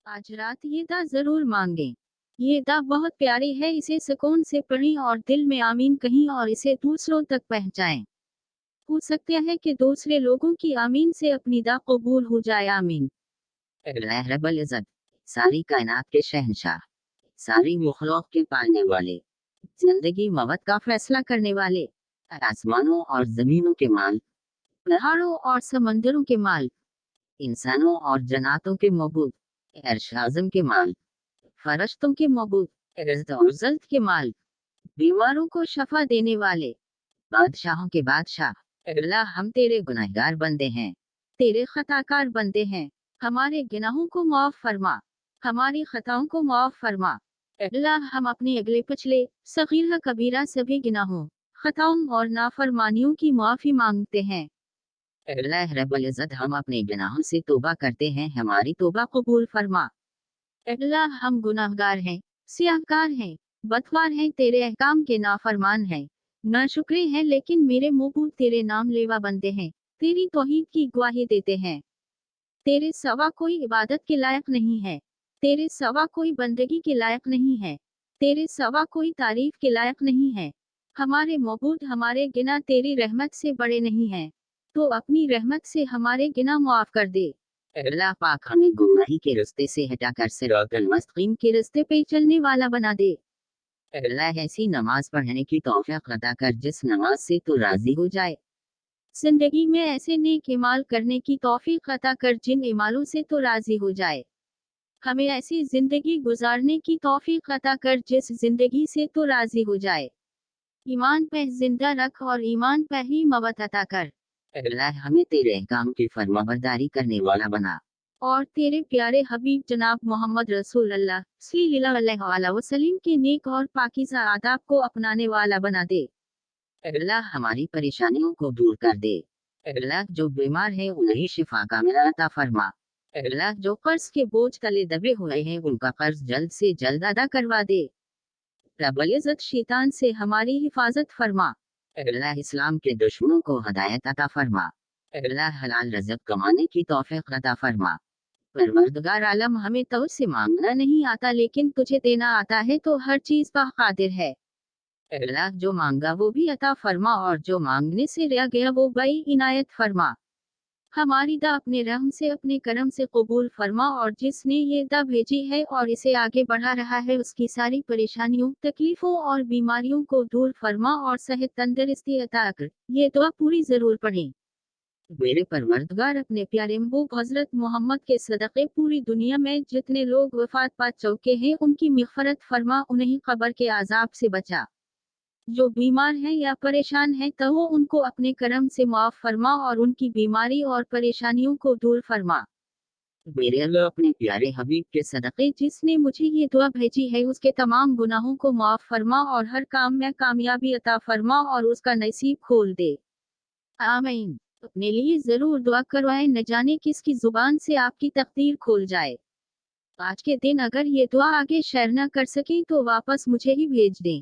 आज रात ये दुआ जरूर मांगे। ये दुआ बहुत प्यारी है, इसे सुकून से पढ़ें और दिल में आमीन कहीं और इसे दूसरों तक पहुंचाएं। हो सकता है कि दूसरे लोगों की आमीन से अपनी दुआ कबूल हो जाए। आमीन। अल्लाह रब्बुल इज्जत, सारी कायनात के शहंशाह, सारी मुखलूक के पालने वाले, जिंदगी मौत का फैसला करने वाले, आसमानों और जमीनों के मालिक, पहाड़ों और समंदरों के मालिक, इंसानों और जन्नातों के मबूद, अर्श आज़म के मालिक, फरिश्तों के मबूद, इज़्ज़त और ज़ल्त के मालिक, बीमारों को शफा देने वाले, बादशाहों के बादशाह। अल्लाह, हम तेरे गुनहगार बंदे हैं, तेरे खताकार बंदे हैं। हमारे गुनाहों को माफ फरमा, हमारी खताओं को माफ फरमा। अल्लाह, हम अपने अगले पिछले सगीरा कबीरा सभी गुनाहों, खताओं और नाफरमानियों की माफी मांगते हैं। अल्लाह रब्बुल इज्जत, हम अपने गुनाहों से तौबा करते हैं, हमारी तौबा कबूल फरमा। अल्लाह, हम गुनाहगार हैं, सियाहकार हैं, बदकार हैं, तेरे अहकाम के नाफरमान हैं, नाशुक्रे हैं, लेकिन मेरे मुंह तेरे नाम लेवा बंदे हैं, तेरी तौहीद की गवाही देते हैं। तेरे सवा कोई इबादत के लायक नहीं है, तेरे सवा कोई बंदगी के लायक नहीं है, तेरे सवा कोई तारीफ के लायक नहीं है। हमारे मबूद, हमारे गिना तेरी रहमत से बड़े नहीं हैं, तो अपनी रहमत से हमारे गिना मुआफ कर दे। अल्लाह पाक, हमें गुमराही के रास्ते से हटाकर सिरातल मुस्तकीम के रास्ते पे चलने वाला बना दे। अल्लाह, ऐसी नमाज पढ़ने की तौफीक अता कर जिस नमाज से तू राजी हो जाए। जिंदगी में ऐसे नेक इमाल करने की तौफीक अता कर जिन इमालों से तो राजी हो जाए। हमें ऐसी जिंदगी गुजारने की तौफीक अता कर जिस जिंदगी से तो राजी हो जाए। ईमान पे जिंदा रख और ईमान पे ही मौत अता कर। अल्लाह, हमें तेरे अहकाम की फरमाबरदारी करने वाला बना और तेरे प्यारे हबीब जनाब मोहम्मद रसूलुल्लाह सल्लल्लाहु अलैहि वसल्लम के नेक और पाकीज़ा आदाब को अपनाने वाला बना दे। अल्लाह, हमारी परेशानियों को दूर कर दे। अल्लाह, जो बीमार है उन्हें शिफा कामिला अता फरमा। अल्लाह, जो कर्ज के बोझ तले दबे हुए हैं उनका कर्ज जल्द से जल्द अदा करवा दे। रब्बुल इज्जत, शैतान से हमारी हिफाजत फरमा। अल्लाह, इस्लाम के दुश्मनों को हदायत अता फरमा। अल्लाह, हलाल रज़्क कमाने की तौफीक अता फरमा। परवरदिगार आलम, हमें तो से मांगना नहीं आता लेकिन तुझे देना आता है, तो हर चीज पर कादिर है। अल्लाह, जो मांगा वो भी अता फरमा और जो मांगने से रह गया वो बई इनायत फरमा। हमारी दा अपने रहम से अपने करम से कबूल फरमा और जिसने ये दा भेजी है और इसे आगे बढ़ा रहा है उसकी सारी परेशानियों, तकलीफों और बीमारियों को दूर फरमा और सेहत तंदुरुस्ती अता कर। ये दुआ पूरी जरूर पढ़ें। मेरे परवरदिगार, अपने प्यारे महबूब हजरत मोहम्मद के सदक़े पूरी दुनिया में जितने लोग वफात पा चुके हैं उनकी मग़फ़िरत फरमा, उन्हें कब्र के आज़ाब से बचा। जो बीमार हैं या परेशान हैं तो वो उनको अपने करम से माफ़ फरमा और उनकी बीमारी और परेशानियों को दूर फरमा। मेरे अल्लाह, अपने प्यारे हबीब के सदक़े जिसने मुझे ये दुआ भेजी है उसके तमाम गुनाहों को माफ़ फरमा और हर काम में कामयाबी अता फरमा और उसका नसीब खोल दे। आमीन। अपने लिए जरूर दुआ करवाएं, न जाने किसकी जुबान से आपकी तकदीर खोल जाए। आज के दिन अगर ये दुआ आगे शेयर न कर सकें तो वापस मुझे ही भेज दें।